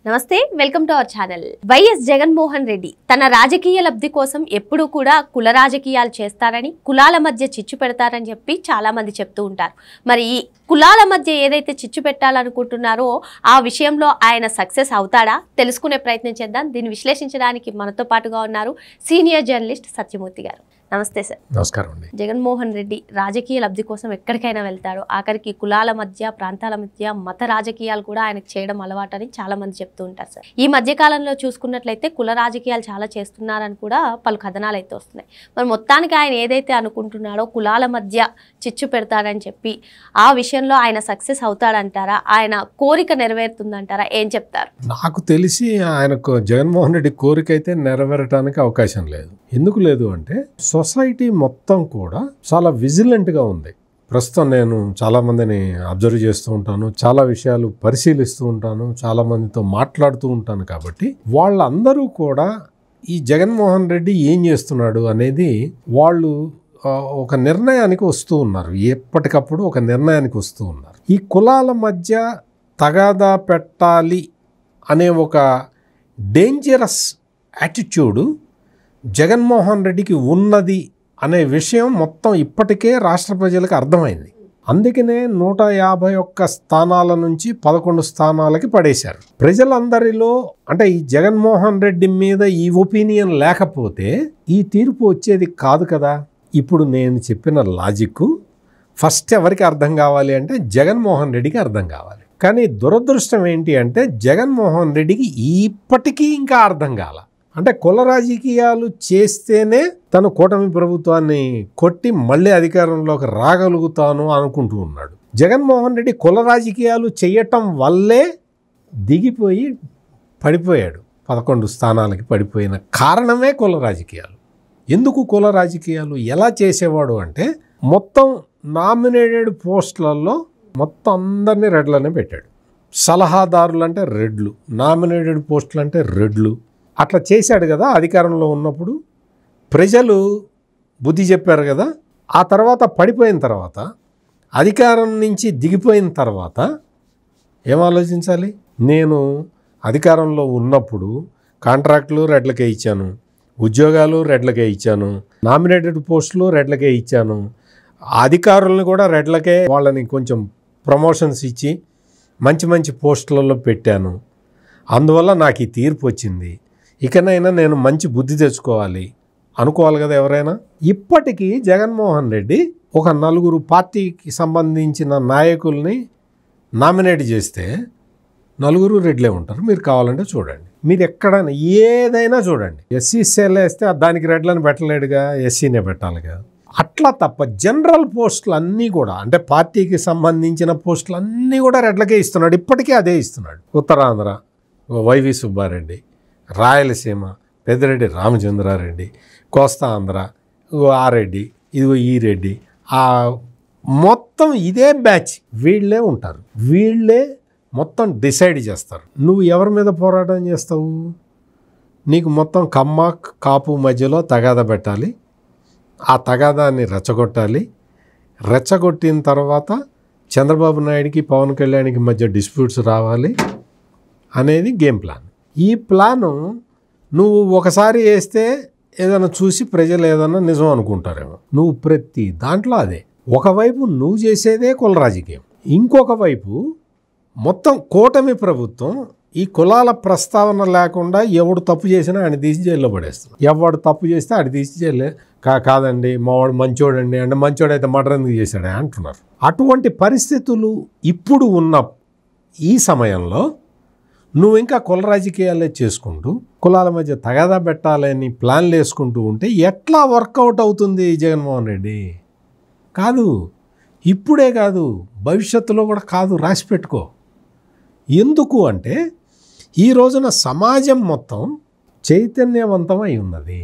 నమస్తే, welcome to our channel. YS Jaganmohan Reddy తన రాజకీయ లబ్ధి కోసం ఎప్పుడూ కూడా కుల రాజకీయాలు చేస్తారని, కులాల మధ్య చిచ్చు పెడతారని చెప్పి చాలా మంది చెప్తూ ఉంటారు. మరి ఈ కులాల మధ్య ఏదైతే చిచ్చు పెట్టాలనుకుంటున్నారో ఆ విషయంలో ఆయన సక్సెస్ అవుతాడా తెలుసుకునే ప్రయత్నం చేద్దాం. దీన్ని విశ్లేషించడానికి మనతో పాటుగా ఉన్నారు సీనియర్ జర్నలిస్ట్ సత్యమూర్తి గారు. నమస్తే సార్. నమస్కారం అండి. జగన్మోహన్ రెడ్డి రాజకీయ లబ్ధి కోసం ఎక్కడికైనా వెళ్తాడు. ఆఖరికి కులాల మధ్య, ప్రాంతాల మధ్య మత రాజకీయాలు కూడా ఆయనకు చేయడం అలవాటని చాలా మంది చెప్తూ ఉంటారు సార్. ఈ మధ్య కాలంలో చూసుకున్నట్లయితే కుల రాజకీయాలు చాలా చేస్తున్నారని కూడా పలు కథనాలు అయితే వస్తున్నాయి. మరి మొత్తానికి ఆయన ఏదైతే అనుకుంటున్నాడో కులాల మధ్య చిచ్చు పెడతాడని చెప్పి ఆ విషయంలో ఆయన సక్సెస్ అవుతాడంటారా? ఆయన కోరిక నెరవేరుతుందంటారా? ఏం చెప్తారు? నాకు తెలిసి ఆయనకు జగన్మోహన్ రెడ్డి కోరిక అయితే నెరవేరటానికి అవకాశం లేదు. ఎందుకు లేదు అంటే సొసైటీ మొత్తం కూడా చాలా విజిలెంట్గా ఉంది. ప్రస్తుతం నేను చాలామందిని అబ్జర్వ్ చేస్తూ ఉంటాను, చాలా విషయాలు పరిశీలిస్తూ ఉంటాను, చాలామందితో మాట్లాడుతూ ఉంటాను. కాబట్టి వాళ్ళందరూ కూడా ఈ జగన్మోహన్ రెడ్డి ఏం చేస్తున్నాడు అనేది వాళ్ళు ఒక నిర్ణయానికి వస్తూ ఉన్నారు. ఎప్పటికప్పుడు ఒక నిర్ణయానికి వస్తూ ఉన్నారు. ఈ కులాల మధ్య తగాదా పెట్టాలి అనే ఒక డేంజరస్ యాటిట్యూడు జగన్మోహన్ రెడ్డికి ఉన్నది అనే విషయం మొత్తం ఇప్పటికే రాష్ట్ర ప్రజలకు అర్థమైంది. అందుకనే 151 స్థానాల నుంచి 11 స్థానాలకి పడేశారు. ప్రజలందరిలో అంటే ఈ జగన్మోహన్ రెడ్డి మీద ఈ ఒపీనియన్ లేకపోతే ఈ తీర్పు వచ్చేది కాదు కదా. ఇప్పుడు నేను చెప్పిన లాజిక్ ఫస్ట్ ఎవరికి అర్థం కావాలి అంటే జగన్మోహన్ రెడ్డికి అర్థం కావాలి. కానీ దురదృష్టం ఏంటి అంటే జగన్మోహన్ రెడ్డికి ఇప్పటికీ ఇంకా అర్థం కాల. అంటే కుల రాజకీయాలు చేస్తేనే తను కూటమి ప్రభుత్వాన్ని కొట్టి మళ్ళీ అధికారంలోకి రాగలుగుతాను అనుకుంటూ ఉన్నాడు. జగన్మోహన్ రెడ్డి కుల రాజకీయాలు చేయటం వల్లే దిగిపోయి పడిపోయాడు. 11 స్థానాలకి పడిపోయిన కారణమే కుల రాజకీయాలు. ఎందుకు కుల రాజకీయాలు ఎలా చేసేవాడు అంటే మొత్తం నామినేటెడ్ పోస్టులలో మొత్తం అందరినీ రెడ్లనే పెట్టాడు. సలహాదారులు అంటే రెడ్లు, నామినేటెడ్ పోస్టులు అంటే రెడ్లు. అట్లా చేశాడు కదా. అధికారంలో ఉన్నప్పుడు ప్రజలు బుద్ధి చెప్పారు కదా. ఆ తర్వాత పడిపోయిన తర్వాత అధికారం నుంచి దిగిపోయిన తర్వాత ఏం ఆలోచించాలి? నేను అధికారంలో ఉన్నప్పుడు కాంట్రాక్టులు రెడ్లకే ఇచ్చాను, ఉద్యోగాలు రెడ్లకే ఇచ్చాను, నామినేటెడ్ పోస్టులు రెడ్లకే ఇచ్చాను, అధికారులను కూడా రెడ్లకే వాళ్ళని కొంచెం ప్రమోషన్స్ ఇచ్చి మంచి మంచి పోస్టులలో పెట్టాను. అందువల్ల నాకు ఈ తీర్పు వచ్చింది. ఇకనైనా నేను మంచి బుద్ధి తెచ్చుకోవాలి అనుకోవాలి కదా ఎవరైనా. ఇప్పటికీ జగన్మోహన్ రెడ్డి ఒక 4 పార్టీకి సంబంధించిన నాయకుల్ని నామినేట్ చేస్తే 4 రెడ్లే ఉంటారు. మీరు కావాలంటే చూడండి, మీరు ఎక్కడైనా ఏదైనా చూడండి. ఎస్సీ సెల్ వేస్తే దానికి రెడ్లను పెట్టలేడుగా, ఎస్సీనే పెట్టాలిగా. అట్లా తప్ప జనరల్ పోస్టులు అన్నీ కూడా అంటే పార్టీకి సంబంధించిన పోస్టులు అన్నీ కూడా రెడ్లకే ఇస్తున్నాడు. ఇప్పటికీ అదే ఇస్తున్నాడు. ఉత్తరాంధ్ర వైవి సుబ్బారెడ్డి, రాయలసీమ పెద్దిరెడ్డి రామచంద్రారెడ్డి, కోస్తా ఆంధ్ర ఆ రెడ్డి, ఇదిగో ఈ రెడ్డి, ఆ మొత్తం ఇదే బ్యాచ్ వీళ్ళే ఉంటారు. వీళ్ళే మొత్తం డిసైడ్ చేస్తారు. నువ్వు ఎవరి మీద పోరాటం చేస్తావు? నీకు మొత్తం కమ్మ కాపు మధ్యలో తగాదా పెట్టాలి, ఆ తగాదాన్ని రెచ్చగొట్టాలి. రెచ్చగొట్టిన తర్వాత చంద్రబాబు నాయుడికి పవన్ కళ్యాణ్కి మధ్య డిస్ప్యూట్స్ రావాలి అనేది గేమ్ ప్లాన్. ఈ ప్లాను నువ్వు ఒకసారి వేస్తే ఏదైనా చూసి ప్రజలు ఏదైనా నిజం అనుకుంటారేమో. నువ్వు ప్రతి దాంట్లో అదే. ఒకవైపు నువ్వు చేసేదే కుల రాజకీయం, ఇంకొక వైపు మొత్తం కూటమి ప్రభుత్వం ఈ కులాల ప్రస్తావన లేకుండా ఎవడు తప్పు చేసినా ఆయన తీసి జైల్లో పడేస్తాడు. ఎవడు తప్పు చేస్తే ఆడు తీసి జైలే. కాదండి మావాడు మంచోడండి అంటే మంచోడైతే మర్డర్ ఎందుకు చేశాడే అంటున్నారు. అటువంటి పరిస్థితులు ఇప్పుడు ఉన్న ఈ సమయంలో నువ్వు ఇంకా కుల రాజకీయాలే చేసుకుంటూ కులాల మధ్య తగాదా పెట్టాలని ప్లాన్లు వేసుకుంటూ ఉంటే ఎట్లా వర్కౌట్ అవుతుంది జగన్మోహన్ రెడ్డి? కాదు, ఇప్పుడే కాదు, భవిష్యత్తులో కూడా కాదు. రాసి పెట్టుకో. ఎందుకు అంటే ఈ రోజున సమాజం మొత్తం చైతన్యవంతమై ఉన్నది.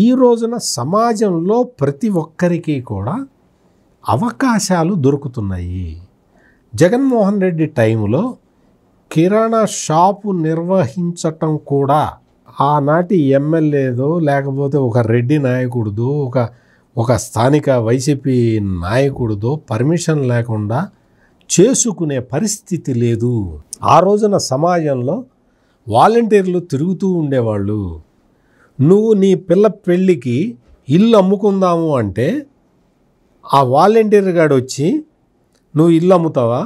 ఈ రోజున సమాజంలో ప్రతి ఒక్కరికి కూడా అవకాశాలు దొరుకుతున్నాయి. జగన్మోహన్ రెడ్డి టైంలో కిరాణా షాపు నిర్వహించటం కూడా ఆనాటి ఎమ్మెల్యేదో లేకపోతే ఒక రెడ్డి నాయకుడిదో ఒక స్థానిక వైసీపీ నాయకుడిదో పర్మిషన్ లేకుండా చేసుకునే పరిస్థితి లేదు. ఆ రోజున సమాజంలో వాలంటీర్లు తిరుగుతూ ఉండేవాళ్ళు. నువ్వు నీ పిల్ల పెళ్ళికి ఇల్లు అమ్ముకుందాము అంటే ఆ వాలంటీర్ గాడు వచ్చి నువ్వు ఇల్లు అమ్ముతావా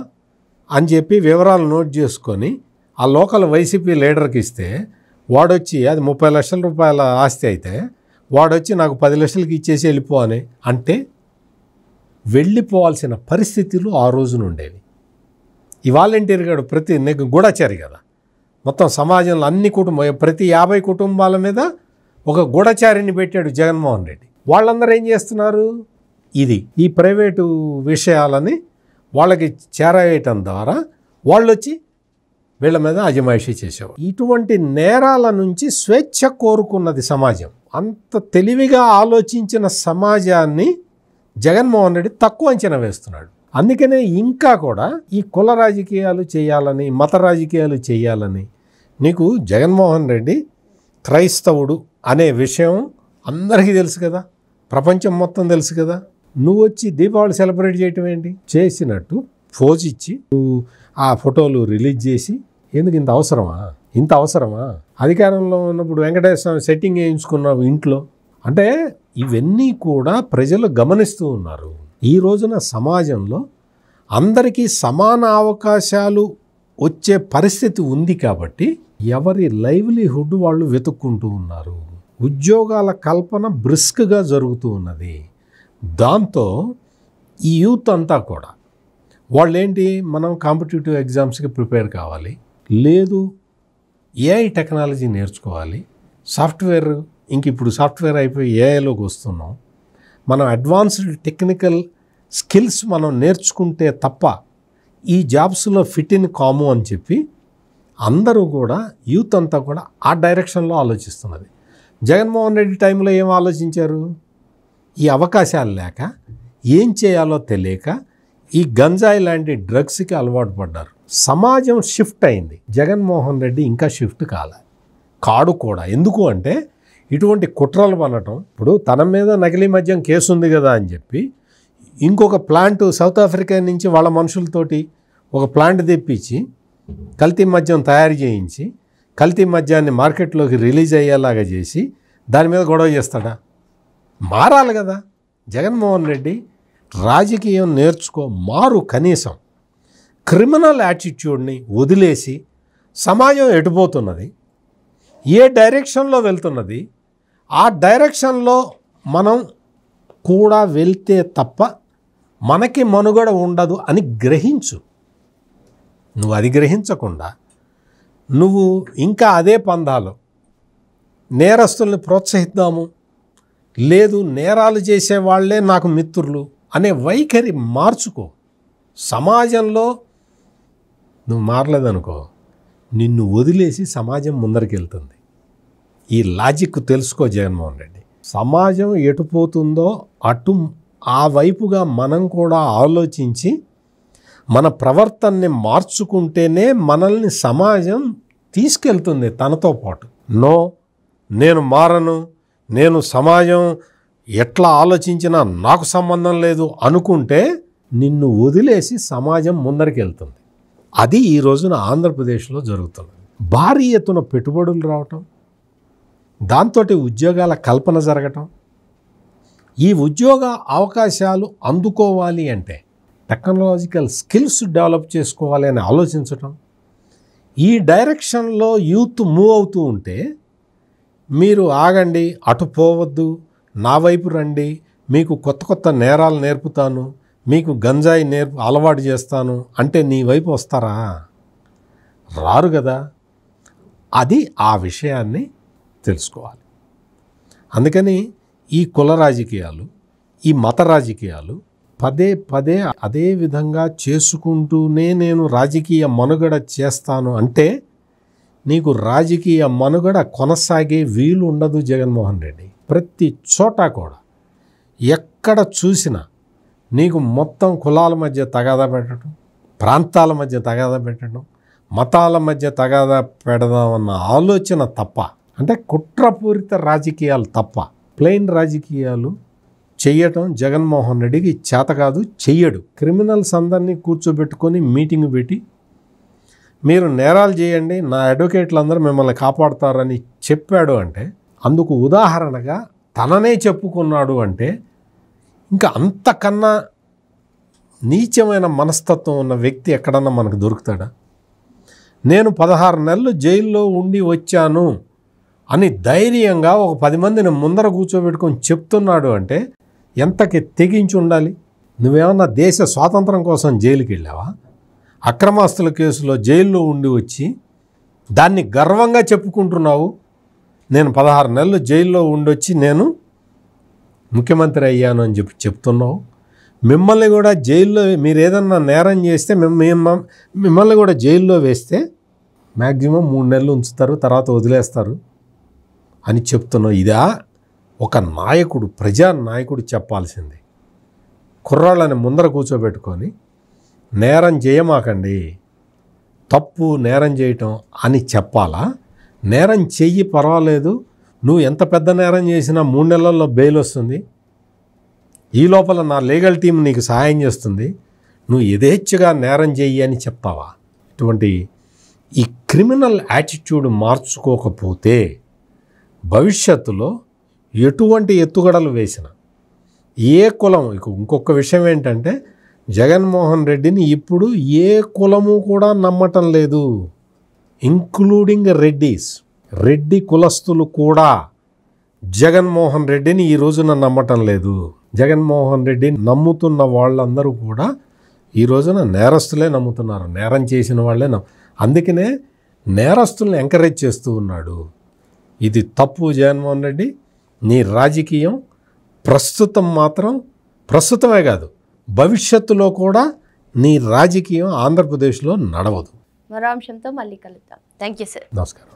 అని చెప్పి వివరాలు నోట్ చేసుకొని ఆ లోకల్ వైసీపీ లీడర్కి ఇస్తే వాడొచ్చి అది 30 లక్షల రూపాయల ఆస్తి అయితే వాడొచ్చి నాకు 10 లక్షలకి ఇచ్చేసి వెళ్ళిపో అని అంటే వెళ్ళిపోవాల్సిన పరిస్థితులు ఆ రోజున ఉండేవి. ఈ వాలంటీర్ గాడు గూఢచారి కదా, మొత్తం సమాజంలో అన్ని ప్రతి 50 కుటుంబాల మీద ఒక గూఢచారిని పెట్టాడు జగన్మోహన్ రెడ్డి. వాళ్ళందరూ ఏం చేస్తున్నారు, ఈ ప్రైవేటు విషయాలని వాళ్ళకి చేరవేయటం ద్వారా వాళ్ళు వచ్చి వీళ్ళ మీద అజమాయిషీ చేసేవారు. ఇటువంటి నేరాల నుంచి స్వేచ్ఛ కోరుకున్నది సమాజం. అంత తెలివిగా ఆలోచించిన సమాజాన్ని జగన్మోహన్ రెడ్డి తక్కువ అంచనా వేస్తున్నాడు. అందుకనే ఇంకా కూడా ఈ కుల రాజకీయాలు చేయాలని, మత రాజకీయాలు చేయాలని, నీకు జగన్మోహన్ రెడ్డి క్రైస్తవుడు అనే విషయం అందరికీ తెలుసు కదా, ప్రపంచం మొత్తం తెలుసు కదా. నువ్వు వచ్చి దీపావళి సెలబ్రేట్ చేయటం ఏంటి? చేసినట్టు ఫోజ్ ఇచ్చి నువ్వు ఆ ఫోటోలు రిలీజ్ చేసి ఎందుకు ఇంత అవసరమా? అధికారంలో ఉన్నప్పుడు వెంకటేశ్వర స్వామి సెట్టింగ్ వేయించుకున్నావు ఇంట్లో అంటే ఇవన్నీ కూడా ప్రజలు గమనిస్తూ ఉన్నారు. ఈ రోజున సమాజంలో అందరికీ సమాన అవకాశాలు వచ్చే పరిస్థితి ఉంది కాబట్టి ఎవరి లైవ్లీహుడ్ వాళ్ళు వెతుక్కుంటూ ఉన్నారు. ఉద్యోగాల కల్పన బ్రిస్క్గా జరుగుతూ ఉన్నది. దాంతో ఈ యూత్ అంతా కూడా వాళ్ళేంటి, మనం కాంపిటేటివ్ ఎగ్జామ్స్కి ప్రిపేర్ కావాలి, లేదు ఏఐ టెక్నాలజీ నేర్చుకోవాలి, సాఫ్ట్వేర్ ఇప్పుడు సాఫ్ట్వేర్ అయిపోయి ఏఐలోకి వస్తున్నాం, మనం అడ్వాన్స్డ్ టెక్నికల్ స్కిల్స్ మనం నేర్చుకుంటే తప్ప ఈ జాబ్స్లో ఫిట్ ఇన్ కాము అని చెప్పి అందరూ కూడా యూత్ అంతా కూడా ఆ డైరెక్షన్లో ఆలోచిస్తున్నది. జగన్మోహన్ రెడ్డి టైంలో ఏం ఆలోచించారు, ఈ అవకాశాలు లేక ఏం చేయాలో తెలియక ఈ గంజాయి లాంటి డ్రగ్స్కి అలవాటు పడ్డారు. సమాజం షిఫ్ట్ అయింది, జగన్మోహన్ రెడ్డి ఇంకా షిఫ్ట్ కాడు కూడా. ఎందుకు అంటే ఇటువంటి కుట్రలు పనటం. ఇప్పుడు తన మీద నకిలీ మద్యం కేసు ఉంది కదా అని చెప్పి ఇంకొక ప్లాంట్ సౌత్ ఆఫ్రికా నుంచి వాళ్ళ మనుషులతోటి ఒక ప్లాంట్ తెప్పించి కల్తీ మద్యం తయారు చేయించి కల్తీ మద్యాన్ని మార్కెట్లోకి రిలీజ్ అయ్యేలాగా చేసి దాని మీద గొడవ చేస్తాడా? మారాలి కదా జగన్మోహన్ రెడ్డి. రాజకీయం మారు కనీసం క్రిమినల్ యాటిట్యూడ్ని వదిలేసి సమాజం ఎటుపోతున్నది, ఏ డైరెక్షన్లో వెళ్తున్నది, ఆ డైరెక్షన్లో మనం కూడా వెళ్తే తప్ప మనకి మనుగడ ఉండదు అని గ్రహించు. నువ్వు అది గ్రహించకుండా నువ్వు ఇంకా అదే పందాలు నేరస్తుల్ని ప్రోత్సహిద్దాము, లేదు నేరాలు చేసేవాళ్లే నాకు మిత్రులు అనే వైఖరి మార్చుకో. సమాజంలో నువ్వు మారలేదనుకో నిన్ను వదిలేసి సమాజం ముందరికి వెళ్తుంది. ఈ లాజిక్ తెలుసుకో జగన్మోహన్ రెడ్డి. సమాజం ఎటుపోతుందో ఆ వైపుగా మనం కూడా ఆలోచించి మన ప్రవర్తనని మార్చుకుంటేనే మనల్ని సమాజం తీసుకెళ్తుంది తనతో పాటు. నేను మారను, నేను సమాజం ఎట్లా ఆలోచించినా నాకు సంబంధం లేదు అనుకుంటే నిన్ను వదిలేసి సమాజం ముందరికి వెళ్తుంది. అది ఈ రోజున ఆంధ్రప్రదేశ్లో జరుగుతుంది. భారీ ఎత్తున పెట్టుబడులు రావటం, దాంతో ఉద్యోగాల కల్పన జరగటం. ఈ ఉద్యోగ అవకాశాలు అందుకోవాలి అంటే టెక్నాలజికల్ స్కిల్స్ డెవలప్ చేసుకోవాలి అని ఆలోచించటం. ఈ డైరెక్షన్లో యూత్ మూవ్ అవుతూ ఉంటే మీరు ఆగండి, అటు పోవద్దు, నా వైపు రండి, మీకు కొత్త కొత్త నేరాలు నేర్పుతాను, మీకు గంజాయి అలవాటు చేస్తాను అంటే నీ వైపు వస్తారా? రారు కదా. అది ఆ విషయాన్ని తెలుసుకోవాలి. అందుకని ఈ కుల రాజకీయాలు, ఈ మత రాజకీయాలు పదే పదే అదే విధంగా చేసుకుంటూనే నేను రాజకీయ మనుగడ చేస్తాను అంటే నీకు రాజకీయ మనుగడ కొనసాగే వీలు ఉండదు జగన్మోహన్ రెడ్డి. ప్రతి చోట కూడా ఎక్కడ చూసినా నీకు మొత్తం కులాల మధ్య తగాదా పెట్టడం, ప్రాంతాల మధ్య తగాదా పెట్టడం, మతాల మధ్య తగాదా పెడదామన్న ఆలోచన తప్ప, అంటే కుట్రపూరిత రాజకీయాలు తప్ప ప్లెయిన్ రాజకీయాలు చెయ్యటం జగన్మోహన్ రెడ్డికి చేత కాదు, చెయ్యడు. క్రిమినల్స్ అందరినీ కూర్చోబెట్టుకొని మీటింగ్ పెట్టి మీరు నేరాలు చేయండి, నా అడ్వకేట్లు అందరూ మిమ్మల్ని కాపాడుతారని చెప్పాడు అంటే, అందుకు ఉదాహరణగా తననే చెప్పుకున్నాడు అంటే, ఇంకా అంతకన్నా నీచమైన మనస్తత్వం ఉన్న వ్యక్తి ఎక్కడన్నా మనకు దొరుకుతాడా? నేను 16 నెలలు జైల్లో ఉండి వచ్చాను అని ధైర్యంగా ఒక 10 మందిని ముందర కూర్చోబెట్టుకొని చెప్తున్నాడు అంటే ఎంతకి తెగించి ఉండాలి? నువ్వేమన్నా దేశ స్వాతంత్రం కోసం జైలుకి వెళ్ళావా? అక్రమాస్తుల కేసులో జైల్లో ఉండి వచ్చి దాన్ని గర్వంగా చెప్పుకుంటున్నావు. నేను 16 నెలలు జైల్లో ఉండొచ్చి నేను ముఖ్యమంత్రి అయ్యాను అని చెప్తున్నావు. మిమ్మల్ని కూడా జైల్లో, మీరు ఏదన్నా నేరం చేస్తే మిమ్మల్ని కూడా జైల్లో వేస్తే మ్యాక్సిమం 3 నెలలు ఉంచుతారు, తర్వాత వదిలేస్తారు అని చెప్తున్నావు. ఇదా ఒక నాయకుడు, ప్రజానాయకుడు చెప్పాల్సింది? కుర్రాళ్ళని ముందర కూర్చోబెట్టుకొని నేరం చేయమాకండి, తప్పు నేరం చేయటం అని చెప్పాలా? నేరం చెయ్యి, పర్వాలేదు, నువ్వు ఎంత పెద్ద నేరం చేసినా 3 నెలల్లో బెయిల్ వస్తుంది, ఈ లోపల నా లీగల్ టీం నీకు సహాయం చేస్తుంది, నువ్వు యథేచ్ఛగా నేరం చెయ్యి అని చెప్తావా? ఇటువంటి ఈ క్రిమినల్ యాటిట్యూడ్ మార్చుకోకపోతే భవిష్యత్తులో ఎటువంటి ఎత్తుగడలు వేసిన ఏ కులం, ఇంకొక విషయం ఏంటంటే జగన్మోహన్ రెడ్డిని ఇప్పుడు ఏ కులము కూడా నమ్మటం లేదు, ఇంక్లూడింగ్ రెడ్డీస్. రెడ్డి కులస్తులు కూడా జగన్మోహన్ రెడ్డిని ఈ రోజున నమ్మటం లేదు. జగన్మోహన్ రెడ్డిని నమ్ముతున్న వాళ్ళందరూ కూడా ఈ రోజున నేరస్తులే నమ్ముతున్నారు, నేరం చేసిన వాళ్ళే అందుకనే నేరస్తుల్ని ఎంకరేజ్ చేస్తూ ఉన్నాడు. ఇది తప్పు జగన్మోహన్ రెడ్డి. నీ రాజకీయం ప్రస్తుతమే కాదు, భవిష్యత్తులో కూడా నీ రాజకీయం ఆంధ్రప్రదేశ్లో నడవదు. మరో అంశంతో మళ్ళీ కలుద్దాం. Thank you sir. నమస్కారం.